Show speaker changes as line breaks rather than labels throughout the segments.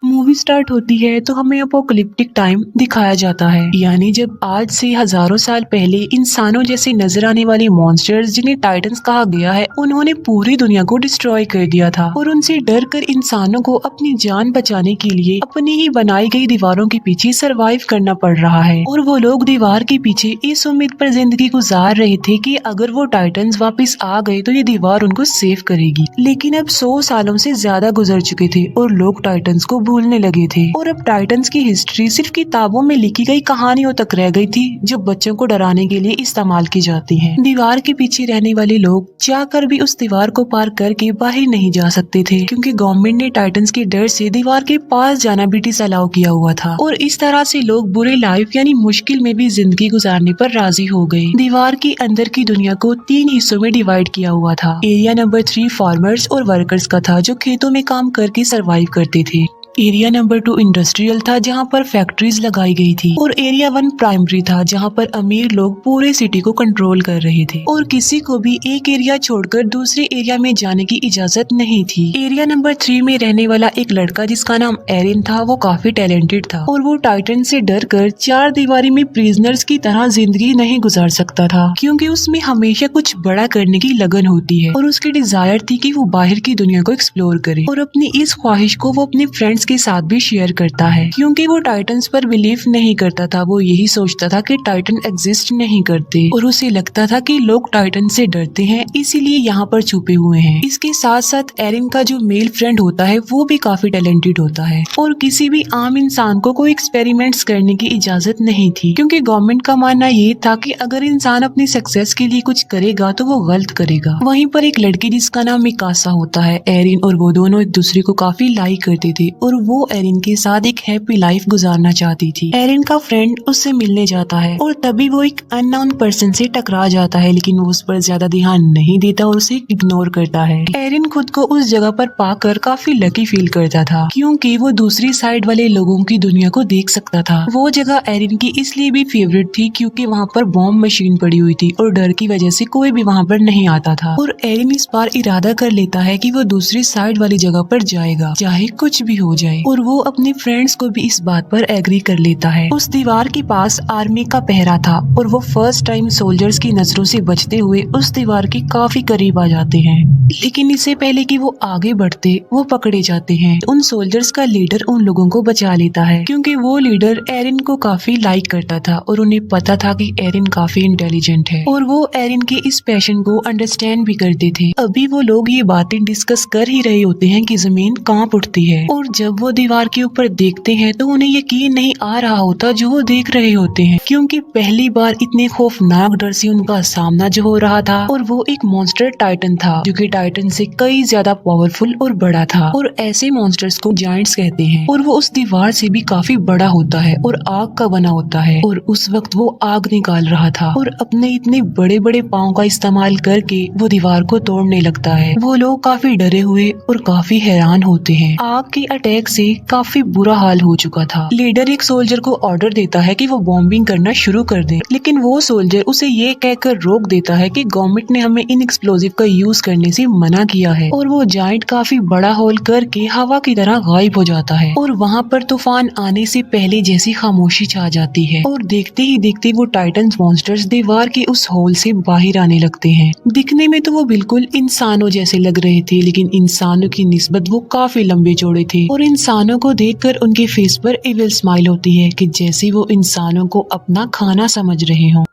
Movie start होती है तो हमें अपोकलिप्टिक टाइम दिखाया जाता है, यानी जब आज से हजारों साल पहले इंसानों जैसे नजर आने वाले मॉन्स्टर्स जिन्हें टाइटन्स कहा गया है, उन्होंने पूरी दुनिया को डिस्ट्रॉय कर दिया था और उनसे डर कर इंसानों को अपनी जान बचाने के लिए अपनी ही बनाई गई दीवारों के पीछे सरवाइव करना पड़ रहा है। और वो लोग दीवार के पीछे इस उम्मीद पर जिंदगी गुजार रहे थे कि अगर वो टाइटन्स वापस आ गए तो ये दीवार उनको सेव करेगी। लेकिन अब 100 सालों से ज्यादा गुजर चुके थे और लोग टाइटन्स को भूलने लगे थे और अब टाइटन्स की हिस्ट्री सिर्फ किताबों में लिखी गई कहानियों तक रह गई थी, जो बच्चों को डराने के लिए इस्तेमाल की जाती हैं। दीवार के पीछे रहने वाले लोग चाहकर भी उस दीवार को पार करके बाहर नहीं जा सकते थे, क्योंकि गवर्नमेंट ने टाइटन्स के डर से दीवार के पास जाना भी डिसअलाउ किया हुआ था। और इस तरह से लोग बुरे लाइफ यानी मुश्किल में भी जिंदगी गुजारने पर राजी हो गए। दीवार के अंदर की दुनिया को 3 हिस्सों में डिवाइड किया हुआ था। एरिया नंबर 3 फार्मर्स और वर्कर्स का था, जो खेतों में काम करके सरवाइव करते थे। एरिया नंबर 2 इंडस्ट्रियल था, जहाँ पर फैक्ट्रीज लगाई गई थी। और एरिया 1 प्राइमरी था, जहाँ पर अमीर लोग पूरे सिटी को कंट्रोल कर रहे थे और किसी को भी एक एरिया छोड़कर दूसरे एरिया में जाने की इजाजत नहीं थी। एरिया नंबर 3 में रहने वाला एक लड़का जिसका नाम एरिन था, वो काफी टैलेंटेड था और वो टाइटन से डर कर 4 दीवारी में प्रिजनर्स की तरह जिंदगी नहीं गुजार सकता था, क्योंकि उसमें हमेशा कुछ बड़ा करने की लगन होती है और उसकी डिजायर थी कि वो बाहर की दुनिया को एक्सप्लोर करे। और अपनी इस ख्वाहिश को वो अपने फ्रेंड्स के साथ भी शेयर करता है, क्योंकि वो टाइटन्स पर बिलीव नहीं करता था। वो यही सोचता था कि टाइटन एग्जिस्ट नहीं करते और उसे लगता था कि लोग टाइटन से डरते हैं, इसीलिए यहाँ पर छुपे हुए हैं। इसके साथ साथ एरिन का जो मेल फ्रेंड होता है वो भी काफी टैलेंटेड होता है और किसी भी आम इंसान को कोई एक्सपेरिमेंट्स करने की इजाजत नहीं थी, क्योंकि गवर्नमेंट का मानना ये था कि अगर इंसान अपनी सक्सेस के लिए कुछ करेगा तो वो गलत करेगा। वहीं पर एक लड़की जिसका नाम मिकासा होता है, एरिन और वो दोनों एक दूसरे को काफी लाइक करते थे और वो एरिन के साथ एक हैप्पी लाइफ गुजारना चाहती थी। एरिन का फ्रेंड उससे मिलने जाता है और तभी वो एक अननोन पर्सन से टकरा जाता है, लेकिन वो उस पर ज्यादा ध्यान नहीं देता और उसे इग्नोर करता है। एरिन खुद को उस जगह पर पाकर काफी लकी फील करता था, क्योंकि वो दूसरी साइड वाले लोगों की दुनिया को देख सकता था। वो जगह एरिन की इसलिए भी फेवरेट थी क्योंकि वहाँ पर बॉम्ब मशीन पड़ी हुई थी और डर की वजह से कोई भी वहाँ पर नहीं आता था। और एरिन इस बार इरादा कर लेता है कि वो दूसरी साइड वाली जगह पर जाएगा, चाहे कुछ भी हो जाए। और वो अपने फ्रेंड्स को भी इस बात पर एग्री कर लेता है। उस दीवार के पास आर्मी का पहरा था और वो फर्स्ट टाइम सोल्जर्स की नजरों से बचते हुए उस दीवार के काफी करीब आ जाते हैं, लेकिन इससे पहले कि वो आगे बढ़ते वो पकड़े जाते हैं। उन सोल्जर्स का लीडर उन लोगों को बचा लेता है, क्योंकि वो लीडर एरिन को काफी लाइक करता था और उन्हें पता था कि एरिन काफी इंटेलिजेंट है और वो एरिन के इस पैशन को अंडरस्टैंड भी करते थे। अभी वो लोग ये बातें डिस्कस कर ही रहे होते हैं कि जमीन कांप उठती है और जब वो दीवार के ऊपर देखते हैं तो उन्हें यकीन नहीं आ रहा होता जो वो देख रहे होते हैं, क्योंकि पहली बार इतने खौफनाक डर से उनका सामना जो हो रहा था और वो एक मॉन्स्टर टाइटन था, जो कि टाइटन से कई ज्यादा पावरफुल और बड़ा था। और ऐसे मॉन्स्टर्स को जायंट्स कहते हैं और वो उस दीवार से भी काफी बड़ा होता है और आग का बना होता है। और उस वक्त वो आग निकाल रहा था और अपने इतने बड़े बड़े पाँव का इस्तेमाल करके वो दीवार को तोड़ने लगता है। वो लोग काफी डरे हुए और काफी हैरान होते हैं। आग के अटैक से काफी बुरा हाल हो चुका था। लीडर एक सोल्जर को ऑर्डर देता है कि वो बॉम्बिंग करना शुरू कर दे, लेकिन वो सोल्जर उसे ये कहकर रोक देता है कि गवर्नमेंट ने हमें इन एक्सप्लोजिव का यूज करने से मना किया है। और वो जायंट काफी बड़ा होल करके हवा की तरह गायब हो जाता है और वहाँ पर तूफान आने से पहले जैसी खामोशी छा जाती है और देखते ही देखते वो टाइटन्स मॉन्स्टर्स दीवार के उस होल से बाहर आने लगते हैं। दिखने में तो वो बिल्कुल इंसानों जैसे लग रहे थे, लेकिन इंसानों की निस्बत वो काफी लंबे चौड़े थे और इंसानों को देखकर उनके फेस पर इविल स्माइल होती है कि जैसे वो इंसानों को अपना खाना समझ रहे हों।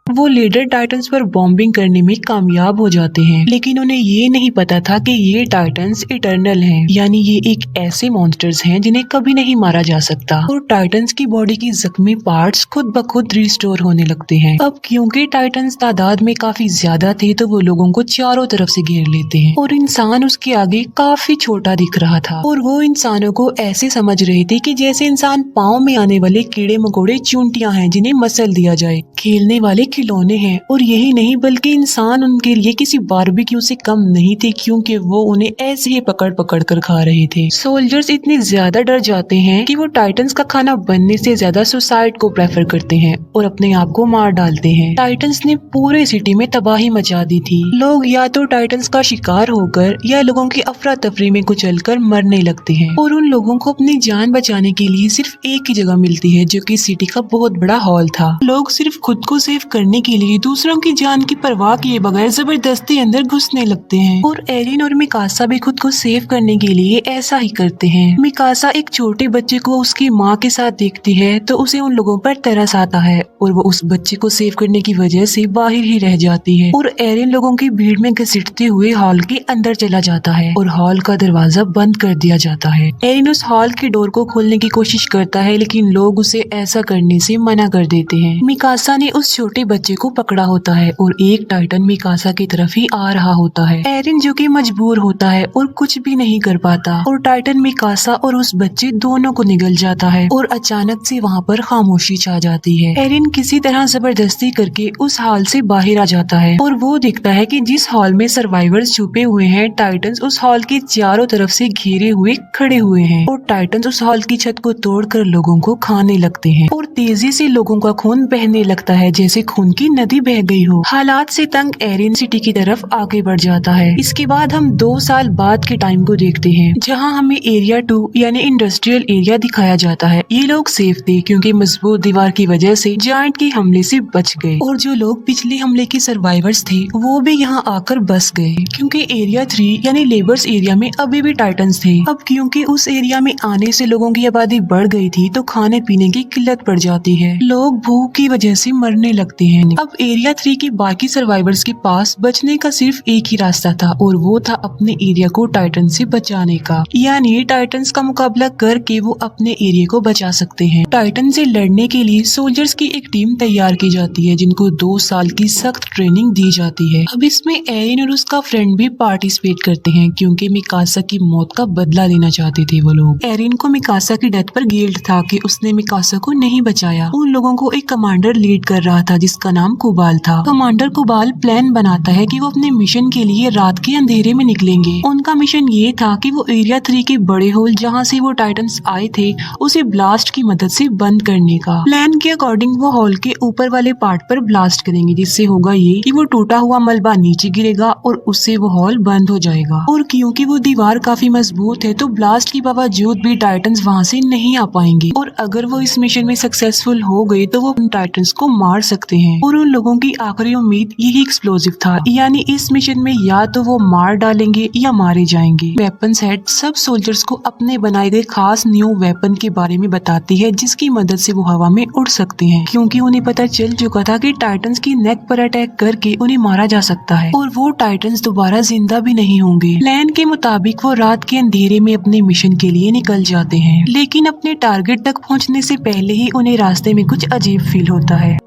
वो लीडर टाइटन्स पर बॉम्बिंग करने में कामयाब हो जाते हैं, लेकिन उन्हें ये नहीं पता था कि ये टाइटन्स इटर्नल हैं, यानी ये एक ऐसे मॉन्स्टर्स हैं जिन्हें कभी नहीं मारा जा सकता। और टाइटन्स की बॉडी की जख्मी पार्ट्स खुद ब खुद रिस्टोर होने लगते हैं। अब क्योंकि टाइटन्स तादाद में काफी ज्यादा थे तो वो लोगों को चारों तरफ से घेर लेते हैं और इंसान उसके आगे काफी छोटा दिख रहा था। और वो इंसानों को ऐसे समझ रहे थे कि जैसे इंसान पाँव में आने वाले कीड़े मकोड़े चूंटियां हैं जिन्हें मसल दिया जाए, खेलने वाले खिलौने हैं और यही नहीं बल्कि इंसान उनके लिए किसी बारबेक्यू से कम नहीं थे, क्योंकि वो उन्हें ऐसे ही पकड़ पकड़ कर खा रहे थे। सोल्जर्स इतने ज्यादा डर जाते हैं कि वो टाइटन्स का खाना बनने से ज्यादा सुसाइड को प्रेफर करते हैं और अपने आप को मार डालते हैं। टाइटन्स ने पूरे सिटी में तबाही मचा दी थी। लोग या तो टाइटन्स का शिकार होकर या लोगों की अफरा तफरी में कुचलकर मरने लगते हैं और उन लोगों को अपनी जान बचाने के लिए सिर्फ एक ही जगह मिलती है, जो कि सिटी का बहुत बड़ा हॉल था। लोग सिर्फ खुद को सेव करने के लिए दूसरों की जान की परवाह किए बगैर जबरदस्ती अंदर घुसने लगते हैं और एरिन और मिकासा भी खुद को सेव करने के लिए ऐसा ही करते हैं। मिकासा एक छोटे बच्चे को उसकी माँ के साथ देखती है तो उसे उन लोगों पर तरस आता है और वो उस बच्चे को सेव करने की वजह से बाहर ही रह जाती है और एरिन लोगों की भीड़ में घसीटते हुए हॉल के अंदर चला जाता है और हॉल का दरवाजा बंद कर दिया जाता है। एरिन उस हॉल के डोर को खोलने की कोशिश करता है, लेकिन लोग उसे ऐसा करने से मना कर देते हैं। मिकासा ने उस छोटे बच्चे को पकड़ा होता है और एक टाइटन मिकासा की तरफ ही आ रहा होता है। एरिन जो कि मजबूर होता है और कुछ भी नहीं कर पाता और टाइटन मिकासा और उस बच्चे दोनों को निगल जाता है और अचानक से वहाँ पर खामोशी छा जाती है। एरिन किसी तरह जबरदस्ती करके उस हॉल से बाहर आ जाता है और वो देखता है कि जिस हॉल में सर्वाइवर्स छुपे हुए हैं, टाइटन्स उस हॉल के चारों तरफ से घेरे हुए खड़े हुए हैं और टाइटन्स उस हॉल की छत को तोड़कर लोगों को खाने लगते हैं और तेजी से लोगों का खून बहने लगता है जैसे खून की नदी बह गई हो। हालात से तंग एरिन सिटी की तरफ आगे बढ़ जाता है। इसके बाद हम 2 साल बाद के टाइम को देखते हैं, जहां हमें एरिया 2 यानी इंडस्ट्रियल एरिया दिखाया जाता है। ये लोग सेफ थे क्योंकि मजबूत दीवार की वजह से जायंट के हमले से बच गए और जो लोग पिछले हमले के सर्वाइवर्स थे वो भी यहाँ आकर बस गए, क्योंकि एरिया 3 यानी लेबर्स एरिया में अभी भी टाइटन्स थे। अब क्योंकि उस एरिया में आने से लोगों की आबादी बढ़ गई थी तो खाने पीने की किल्लत पड़ जाती है, लोग भूख की वजह से मरने लगते हैं। अब एरिया 3 के बाकी सर्वाइवर्स के पास बचने का सिर्फ एक ही रास्ता था और वो था अपने एरिया को टाइटन से बचाने का, यानी टाइटन्स का मुकाबला करके वो अपने एरिया को बचा सकते हैं। टाइटन से लड़ने के लिए सोल्जर्स की एक टीम तैयार की जाती है जिनको 2 साल की सख्त ट्रेनिंग दी जाती है। अब इसमें एरिन और उसका फ्रेंड भी पार्टिसिपेट करते हैं क्योंकि मिकासा की मौत का बदला लेना चाहते थे वो लोग। एरिन को मिकासा की डेथ पर गिल्ट था कि उसने मिकासा को नहीं बचाया। उन लोगों को एक कमांडर लीड कर रहा था जिसका नाम कुबाल था। कमांडर कुबाल प्लान बनाता है कि वो अपने मिशन के लिए रात के अंधेरे में निकलेंगे। उनका मिशन ये था कि वो एरिया 3 के बड़े होल जहाँ से वो टाइटन्स आए थे उसे ब्लास्ट की मदद से बंद करने का। प्लान के अकॉर्डिंग वो हॉल के ऊपर वाले पार्ट पर ब्लास्ट करेंगे, जिससे होगा ये कि वो टूटा हुआ मलबा नीचे गिरेगा और उससे वो हॉल बंद हो जाएगा। और क्योंकि वो दीवार काफी मजबूत है तो ब्लास्ट के बावजूद भी टाइटन्स वहाँ से नहीं आ पाएंगे और अगर वो इस मिशन में सक्सेसफुल हो गए तो वो उन टाइटन्स को मार सकते हैं। और उन लोगों की आखिरी उम्मीद यही एक्सप्लोजिव था, यानी इस मिशन में या तो वो मार डालेंगे या मारे जाएंगे। वेपन सेट सब सोल्जर्स को अपने बनाए गए खास न्यू वेपन के बारे में बताती है जिसकी मदद से वो हवा में उड़ सकते हैं, क्योंकि उन्हें पता चल चुका था कि टाइटन्स की नेक पर अटैक करके उन्हें मारा जा सकता है और वो टाइटन्स दोबारा जिंदा भी नहीं होंगे। प्लान के मुताबिक वो रात के अंधेरे में अपने मिशन के लिए निकल जाते हैं, लेकिन अपने टारगेट तक पहुंचने से पहले ही उन्हें रास्ते में कुछ अजीब फील होता है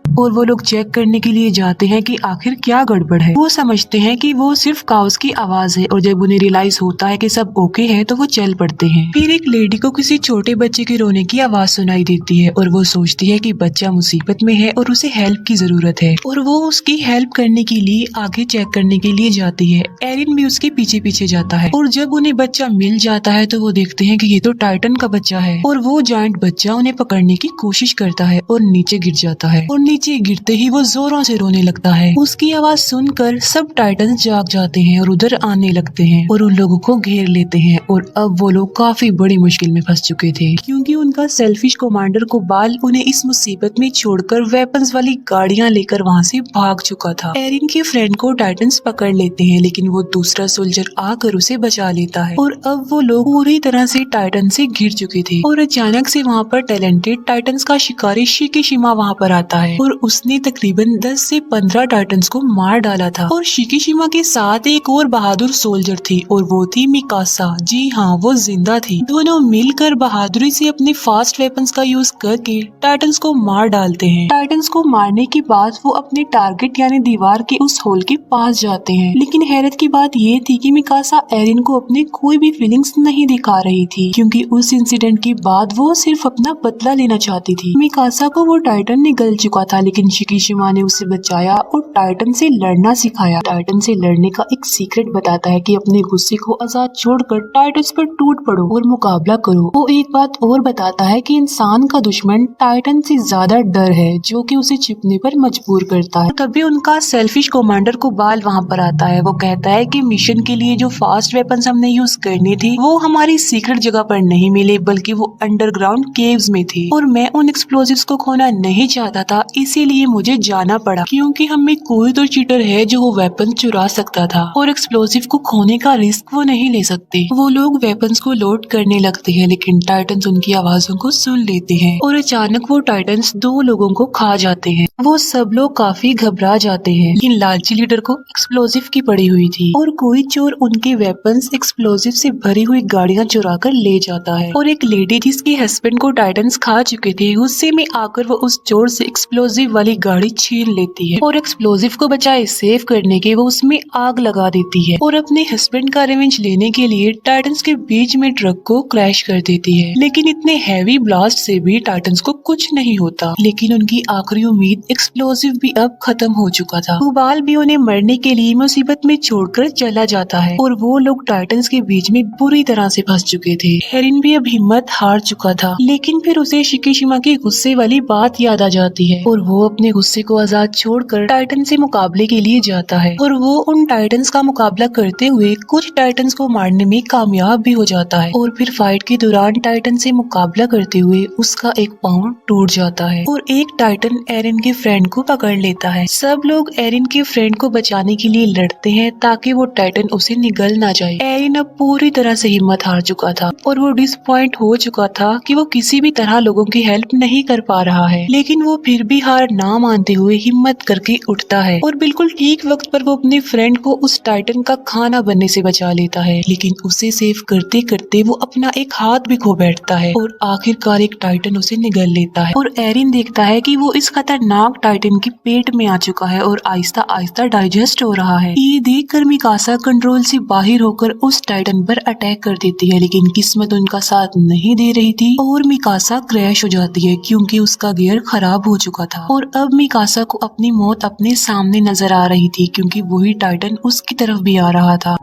और वो लोग चेक करने के लिए जाते हैं कि आखिर क्या गड़बड़ है। वो समझते हैं कि वो सिर्फ काउस की आवाज है और जब उन्हें रियलाइज होता है कि सब ओके है तो वो चल पड़ते हैं। फिर एक लेडी को किसी छोटे बच्चे के रोने की आवाज सुनाई देती है और वो सोचती है कि बच्चा मुसीबत में है और उसे हेल्प की जरूरत है और वो उसकी हेल्प करने के लिए आगे चेक करने के लिए जाती है। एरिन भी उसके पीछे पीछे जाता है और जब उन्हें बच्चा मिल जाता है तो वो देखते हैं कि ये तो टाइटन का बच्चा है और वो जायंट बच्चा उन्हें पकड़ने की कोशिश करता है और नीचे गिर जाता है और नीचे गिरते ही वो जोरों से रोने लगता है। उसकी आवाज सुनकर सब टाइटन्स जाग जाते हैं और उधर आने लगते हैं और उन लोगों को घेर लेते हैं और अब वो लोग काफी बड़ी मुश्किल में फंस चुके थे, क्योंकि उनका सेल्फिश कमांडर कुबाल उन्हें इस मुसीबत में छोड़कर वेपन्स वाली गाड़ियां लेकर वहाँ से भाग चुका था। एरिन के फ्रेंड को टाइटन्स पकड़ लेते हैं, लेकिन वो दूसरा सोल्जर आकर उसे बचा लेता है और अब वो लोग पूरी तरह से टाइटन से घिर चुके थे। और अचानक से वहाँ पर टैलेंटेड टाइटन्स का शिकारी शिकीशिमा वहाँ पर आता है और उसने तकरीबन 10 से 15 टाइटन्स को मार डाला था। और शिकीशिमा के साथ एक और बहादुर सोल्जर थी और वो थी मिकासा। जी हाँ, वो जिंदा थी। दोनों मिलकर बहादुरी से अपने फास्ट वेपन्स का यूज करके टाइटन्स को मार डालते हैं। टाइटन्स को मारने के बाद वो अपने टारगेट यानी दीवार के उस होल के पास जाते हैं, लेकिन हैरत की बात ये थी कि मिकासा एरिन को अपने कोई भी फीलिंग्स नहीं दिखा रही थी, क्योंकि उस इंसिडेंट के बाद वो सिर्फ अपना बदला लेना चाहती थी। मिकासा को वो टाइटन निगल चुका था, लेकिन शिकीशिमा ने उसे बचाया और टाइटन से लड़ना सिखाया। टाइटन से लड़ने का एक सीक्रेट बताता है कि अपने गुस्से को आजाद छोड़कर टाइटन पर टूट पड़ो और मुकाबला करो। वो एक बात और बताता है कि इंसान का दुश्मन टाइटन से ज्यादा डर है, जो कि उसे छिपने पर मजबूर करता है। तभी उनका सेल्फिश कमांडर कुबाल वहाँ पर आता है। वो कहता है कि मिशन के लिए जो फास्ट वेपन्स हमने यूज करनी थी वो हमारी सीक्रेट जगह पर नहीं मिले, बल्कि वो अंडरग्राउंड केव्स में थी और मैं उन एक्सप्लोजिव्स को खोना नहीं चाहता था, इसीलिए मुझे जाना पड़ा, क्योंकि हम में कोई तो चीटर है जो वो वेपन चुरा सकता था और एक्सप्लोजिव को खोने का रिस्क वो नहीं ले सकते। वो लोग वेपन्स को लोड करने लगते हैं, लेकिन टाइटन्स उनकी आवाजों को सुन लेते हैं और अचानक वो टाइटन्स 2 लोगों को खा जाते हैं। वो सब लोग काफी घबरा जाते हैं, लेकिन लालची लीडर को एक्सप्लोजिव की पड़ी हुई थी और कोई चोर उनके वेपन्स एक्सप्लोजिव से भरी हुई गाड़ियां चुरा कर ले जाता है और एक लेडी जिसके हस्बैंड को टाइटन्स खा चुके थे, गुस्से में आकर वो उस चोर से एक्सप्लोजिव वाली गाड़ी छीन लेती है और एक्सप्लोजिव को बचाए सेव करने के वो उसमें आग लगा देती है और अपने हस्बैंड का रिवेंज लेने के लिए टाइटन्स के बीच में ट्रक को क्रैश कर देती है। लेकिन इतने हैवी ब्लास्ट से भी टाइटन्स को कुछ नहीं होता, लेकिन उनकी आखिरी उम्मीद एक्सप्लोजिव भी अब खत्म हो चुका था। कुबाल भी उन्हें मरने के लिए मुसीबत में छोड़कर चला जाता है और वो लोग टाइटन्स के बीच में बुरी तरह से फंस चुके थे। एरिन भी अब हिम्मत हार चुका था, लेकिन फिर उसे शिकीशिमा की गुस्से वाली बात याद आ जाती है और वो अपने गुस्से को आजाद छोड़कर टाइटन से मुकाबले के लिए जाता है और वो उन टाइटन्स का मुकाबला करते हुए कुछ टाइटन्स को मारने में कामयाब भी हो जाता है और फिर फाइट के दौरान टाइटन से मुकाबला करते हुए उसका एक पाँव टूट जाता है और एक टाइटन एरिन के फ्रेंड को पकड़ लेता है। सब लोग एरिन के फ्रेंड को बचाने के लिए लड़ते हैं ताकि वो टाइटन उसे निगल ना जाए। एरिन अब पूरी तरह से हिम्मत हार चुका था और वो डिसअपॉइंट हो चुका था कि वो किसी भी तरह लोगों की हेल्प नहीं कर पा रहा है, लेकिन वो फिर भी हार ना मानते हुए हिम्मत करके उठता है और बिल्कुल ठीक वक्त पर वो अपने फ्रेंड को उस टाइटन का खाना बनने से बचा लेता है। लेकिन उसे सेव करते करते वो अपना एक हाथ भी खो बैठता है और आखिरकार एक टाइटन उसे निगल लेता है और एरिन देखता है कि वो इस खतरनाक टाइटन के पेट में आ चुका है और आहिस्ता आहिस्ता डाइजेस्ट हो रहा है। ये देखकर मिकासा कंट्रोल से बाहर होकर उस टाइटन पर अटैक कर देती है, लेकिन किस्मत उनका साथ नहीं दे रही थी और मिकासा क्रैश हो जाती है क्योंकि उसका गियर खराब हो चुका था और अब मिकासा को अपनी मौत अपने सामने नजर आ रही थी क्योंकि वही टाइटन उसकी तरफ भी आ रहा था।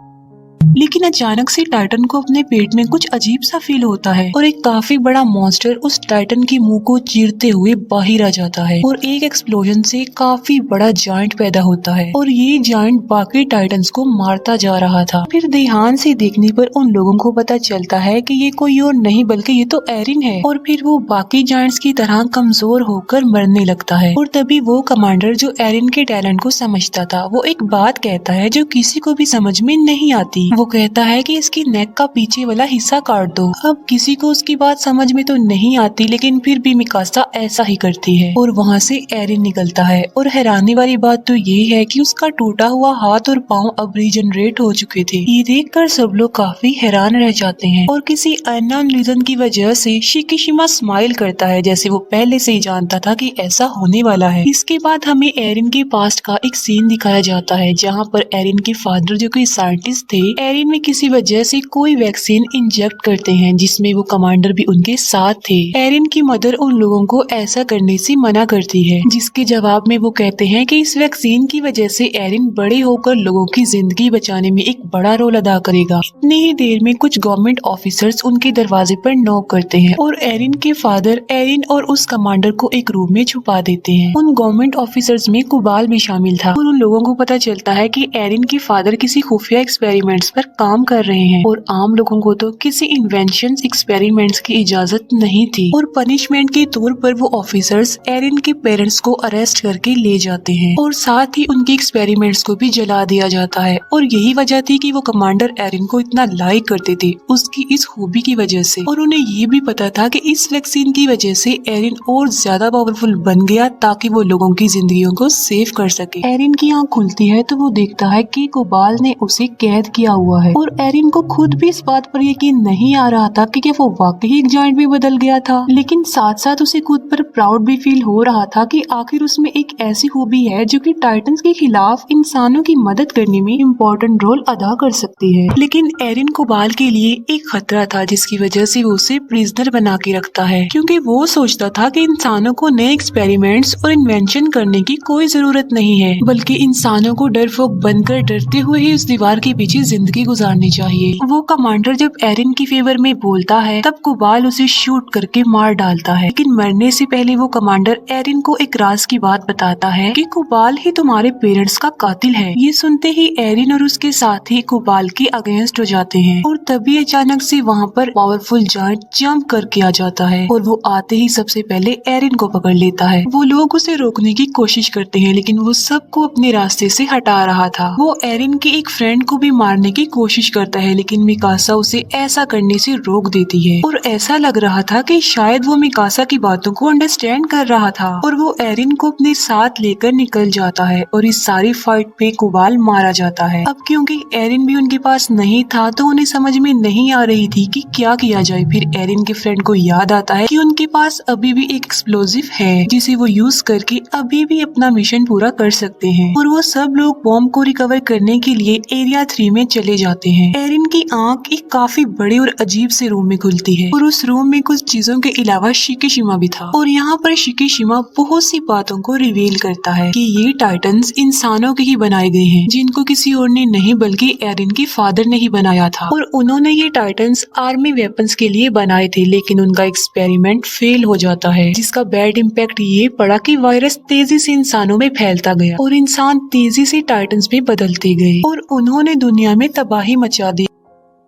लेकिन अचानक से टाइटन को अपने पेट में कुछ अजीब सा फील होता है और एक काफी बड़ा मॉन्स्टर उस टाइटन के मुंह को चीरते हुए बाहर आ जाता है और एक एक्सप्लोजन से काफी बड़ा जायंट पैदा होता है और ये जायंट बाकी टाइटन्स को मारता जा रहा था। फिर ध्यान से देखने पर उन लोगों को पता चलता है कि ये कोई और नहीं बल्कि ये तो एरिन है और फिर वो बाकी जायंट्स की तरह कमजोर होकर मरने लगता है और तभी वो कमांडर जो एरिन के टैलेंट को समझता था वो एक बात कहता है जो किसी को भी समझ में नहीं आती। वो कहता है कि इसकी नेक का पीछे वाला हिस्सा काट दो। अब किसी को उसकी बात समझ में तो नहीं आती, लेकिन फिर भी मिकासा ऐसा ही करती है और वहाँ से एरिन निकलता है और हैरानी वाली बात तो ये है कि उसका टूटा हुआ हाथ और पाँव अब रीजनरेट हो चुके थे। ये देखकर सब लोग काफी हैरान रह जाते हैं और किसी अननोन रीजन की वजह से शिकीशिमा स्माइल करता है जैसे वो पहले से ही जानता था कि ऐसा होने वाला है। इसके बाद हमें एरिन के पास्ट का एक सीन दिखाया जाता है जहाँ पर एरिन के फादर जो कि साइंटिस्ट थे एरिन में किसी वजह से कोई वैक्सीन इंजेक्ट करते हैं जिसमें वो कमांडर भी उनके साथ थे। एरिन की मदर उन लोगों को ऐसा करने से मना करती है, जिसके जवाब में वो कहते हैं कि इस वैक्सीन की वजह से एरिन बड़े होकर लोगों की जिंदगी बचाने में एक बड़ा रोल अदा करेगा। इतनी ही देर में कुछ गवर्नमेंट ऑफिसर्स उनके दरवाजे पर नॉक करते हैं और एरिन के फादर एरिन और उस कमांडर को एक रूम में छुपा देते हैं। उन गवर्नमेंट ऑफिसर्स में कुबाल भी शामिल था और उन लोगों को पता चलता है कि एरिन के फादर किसी खुफिया एक्सपेरिमेंट्स पर काम कर रहे हैं और आम लोगों को तो किसी इन्वेंशन एक्सपेरिमेंट्स की इजाजत नहीं थी और पनिशमेंट के तौर पर वो ऑफिसर्स एरिन के पेरेंट्स को अरेस्ट करके ले जाते हैं और साथ ही उनके एक्सपेरिमेंट्स को भी जला दिया जाता है और यही वजह थी कि वो कमांडर एरिन को इतना लाइक करते थे उसकी इस खूबी की वजह से और उन्हें ये भी पता था कि इस वैक्सीन की वजह से एरिन और ज्यादा पावरफुल बन गया ताकि वो लोगों की जिंदगियों को सेव कर सके। एरिन की आँख खुलती है तो वो देखता है कि कुबाल ने उसे कैद किया हुआ है और एरिन को खुद भी इस बात पर यकीन नहीं आ रहा था कि क्या वो वाकई एक जायंट में बदल गया था। लेकिन साथ साथ उसे खुद पर प्राउड भी फील हो रहा था कि आखिर उसमें एक ऐसी खूबी है जो कि टाइटंस के खिलाफ इंसानों की मदद करने में इम्पोर्टेंट रोल अदा कर सकती है। लेकिन एरिन कोबाल के लिए एक खतरा था जिसकी वजह से वो उसे प्रिजनर बना के रखता है, क्योंकि वो सोचता था कि इंसानों को नए एक्सपेरिमेंट्स और इन्वेंशन करने की कोई जरूरत नहीं है, बल्कि इंसानों को डरपोक बनकर डरते हुए ही उस दीवार के पीछे जिंदगी गुजारनी चाहिए। वो कमांडर जब एरिन की फेवर में बोलता है तब कोबाल उसे शूट करके मार डालता है, लेकिन मरने से पहले वो कमांडर एरिन को एक राज की बात बताता है कि कोबाल ही तुम्हारे पेरेंट्स का कातिल है। ये सुनते ही एरिन और उसके साथी कोबाल के अगेंस्ट हो जाते हैं और तभी अचानक से वहाँ पर पावरफुल जायंट जंप करके आ जाता है और वो आते ही सबसे पहले एरिन को पकड़ लेता है। वो लोग उसे रोकने की कोशिश करते हैं लेकिन वो सबको अपने रास्ते से हटा रहा था। वो एरिन के एक फ्रेंड को भी मारने की कोशिश करता है लेकिन मिकासा उसे ऐसा करने से रोक देती है और ऐसा लग रहा था कि शायद वो मिकासा की बातों को अंडरस्टैंड कर रहा था और वो एरिन को अपने साथ लेकर निकल जाता है और इस सारी फाइट पे कोबाल मारा जाता है। अब क्योंकि एरिन भी उनके पास नहीं था तो उन्हें समझ में नहीं आ रही थी कि क्या किया जाए। फिर एरिन के फ्रेंड को याद आता है कि उनके पास अभी भी एक एक्सप्लोजिव है जिसे वो यूज करके अभी भी अपना मिशन पूरा कर सकते हैं और वो सब लोग बॉम्ब को रिकवर करने के लिए एरिया 3 में चले जाते हैं। एरिन की आंख एक काफी बड़े और अजीब से रूम में खुलती है और उस रूम में कुछ चीजों के अलावा शिकिशिमा भी था और यहाँ पर शिकिशिमा बहुत सी बातों को रिवील करता है कि ये टाइटन्स इंसानों के ही बनाए गए हैं जिनको किसी और ने नहीं बल्कि एरिन के फादर ने ही बनाया था और उन्होंने ये टाइटन्स आर्मी वेपन्स के लिए बनाए थे, लेकिन उनका एक्सपेरिमेंट फेल हो जाता है जिसका बैड इम्पैक्ट ये पड़ा कि वायरस तेजी से इंसानों में फैलता गया और इंसान तेजी से टाइटन्स में बदलते गए और उन्होंने दुनिया में तबाही मचा दी।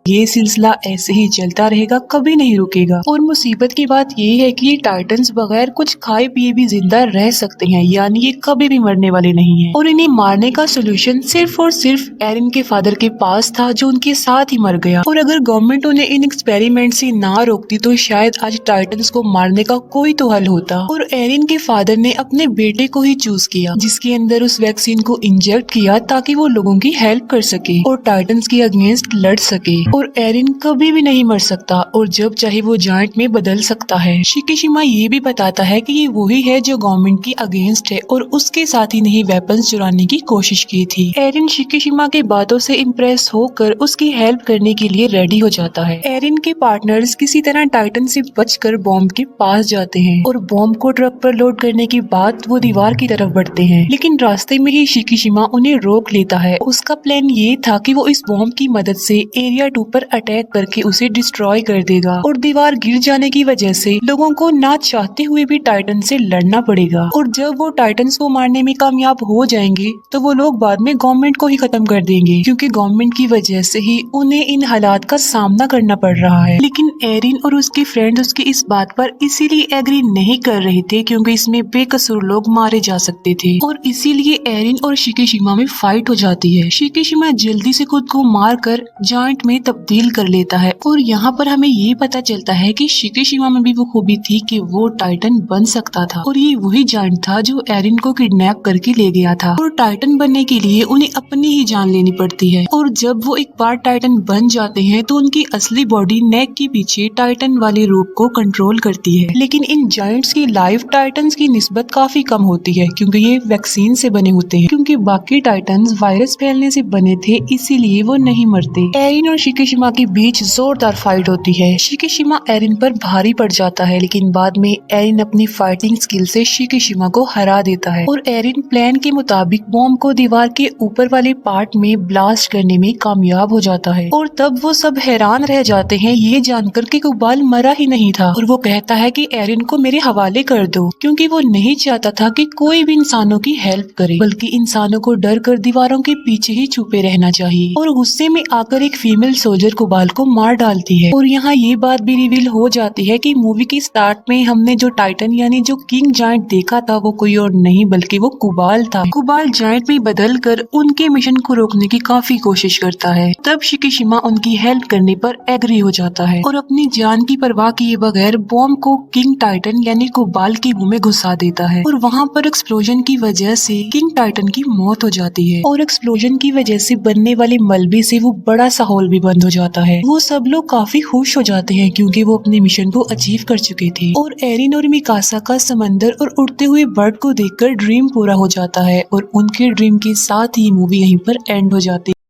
ये सिलसिला ऐसे ही चलता रहेगा, कभी नहीं रुकेगा। और मुसीबत की बात ये है कि ये टाइटन्स बगैर कुछ खाए पिए भी जिंदा रह सकते हैं, यानी ये कभी भी मरने वाले नहीं हैं। और इन्हें मारने का सोल्यूशन सिर्फ और सिर्फ एरिन के फादर के पास था जो उनके साथ ही मर गया। और अगर गवर्नमेंट उन्हें इन एक्सपेरिमेंट से ना रोकती तो शायद आज टाइटन्स को मारने का कोई तो हल होता। और एरिन के फादर ने अपने बेटे को ही चूज किया जिसके अंदर उस वैक्सीन को इंजेक्ट किया ताकि वो लोगों की हेल्प कर सके और टाइटन्स के अगेंस्ट लड़ सके। और एरिन कभी भी नहीं मर सकता और जब चाहे वो जायंट में बदल सकता है। शिकिशिमा ये भी बताता है कि ये वही है जो गवर्नमेंट की अगेंस्ट है और उसके साथ ही नहीं वेपन्स चुराने की कोशिश की थी। एरिन शिकिशिमा के बातों से इम्प्रेस होकर उसकी हेल्प करने के लिए रेडी हो जाता है। एरिन के पार्टनर्स किसी तरह टाइटन से बचकर बॉम्ब के पास जाते हैं और बॉम्ब को ट्रक पर लोड करने के बाद वो दीवार की तरफ बढ़ते हैं, लेकिन रास्ते में ही शिकिशिमा उन्हें रोक लेता है। उसका प्लान ये था कि वो इस बॉम्ब की मदद से एरिया 2 पर अटैक करके उसे डिस्ट्रॉय कर देगा और दीवार गिर जाने की वजह से लोगों को ना चाहते हुए भी टाइटन से लड़ना पड़ेगा। और जब वो टाइटन्स को मारने में कामयाब हो जाएंगे तो वो लोग बाद में गवर्नमेंट को ही खत्म कर देंगे, क्योंकि गवर्नमेंट की वजह से ही उन्हें इन हालात का सामना करना पड़ रहा है। लेकिन एरिन और उसके फ्रेंड्स उसकी इस बात पर इसीलिए एग्री नहीं कर रहे थे क्योंकि इसमें बेकसूर लोग मारे जा सकते थे और इसीलिए एरिन और शिकिशिमा में फाइट हो जाती है। शिकिशिमा जल्दी से खुद को मार कर जायंट में तब्दील कर लेता है और यहाँ पर हमें ये पता चलता है कि शिकिशिमा में भी वो खूबी थी कि वो टाइटन बन सकता था और ये वही जायंट था जो एरिन को किडनैप करके ले गया था। और टाइटन बनने के लिए उन्हें अपनी ही जान लेनी पड़ती है और जब वो एक बार टाइटन बन जाते हैं तो उनकी असली बॉडी नेक के पीछे टाइटन वाले रूप को कंट्रोल करती है। लेकिन इन जायंट्स की लाइफ टाइटन्स की निस्बत काफी कम होती है क्योंकि ये वैक्सीन से बने होते हैं, क्योंकि बाकी टाइटन्स वायरस फैलने से बने थे इसीलिए वो नहीं मरते। एरिन और शिकिशिमा के बीच जोरदार फाइट होती है। शिकिशिमा एरिन पर भारी पड़ जाता है लेकिन बाद में एरिन अपनी फाइटिंग स्किल से शिकिशिमा को हरा देता है और एरिन प्लान के मुताबिक बॉम्ब को दीवार के ऊपर वाले पार्ट में ब्लास्ट करने में कामयाब हो जाता है। और तब वो सब हैरान रह जाते हैं ये जानकर कि कोबाल मरा ही नहीं था और वो कहता है कि एरिन को मेरे हवाले कर दो, क्योंकि वो नहीं चाहता था कि कोई भी इंसानों की हेल्प करे, बल्कि इंसानों को डर कर दीवारों के पीछे ही छुपे रहना चाहिए। और गुस्से में आकर एक फीमेल सोल्जर कुबाल को मार डालती है। और यहाँ ये बात भी रिवील हो जाती है कि मूवी के स्टार्ट में हमने जो टाइटन यानी जो किंग जायंट देखा था वो कोई और नहीं बल्कि वो कुबाल था। कुबाल जायंट में बदल कर उनके मिशन को रोकने की काफी कोशिश करता है। तब शिकिशिमा उनकी हेल्प करने पर एग्री हो जाता है और अपनी जान की परवाह किए बगैर बॉम्ब को किंग टाइटन यानी कुबाल के मुंह में घुसा देता है और वहाँ पर एक्सप्लोजन की वजह से किंग टाइटन की मौत हो जाती है। और एक्सप्लोजन की वजह से बनने वाले मलबे से वो बड़ा सा होल भी बंद हो जाता है। वो सब लोग काफी खुश हो जाते हैं क्योंकि वो अपने मिशन को अचीव कर चुके थे। और एरिन और मिकासा का समंदर और उड़ते हुए बर्ड को देखकर ड्रीम पूरा हो जाता है और उनके ड्रीम के साथ ही मूवी यहीं पर एंड हो जाती है।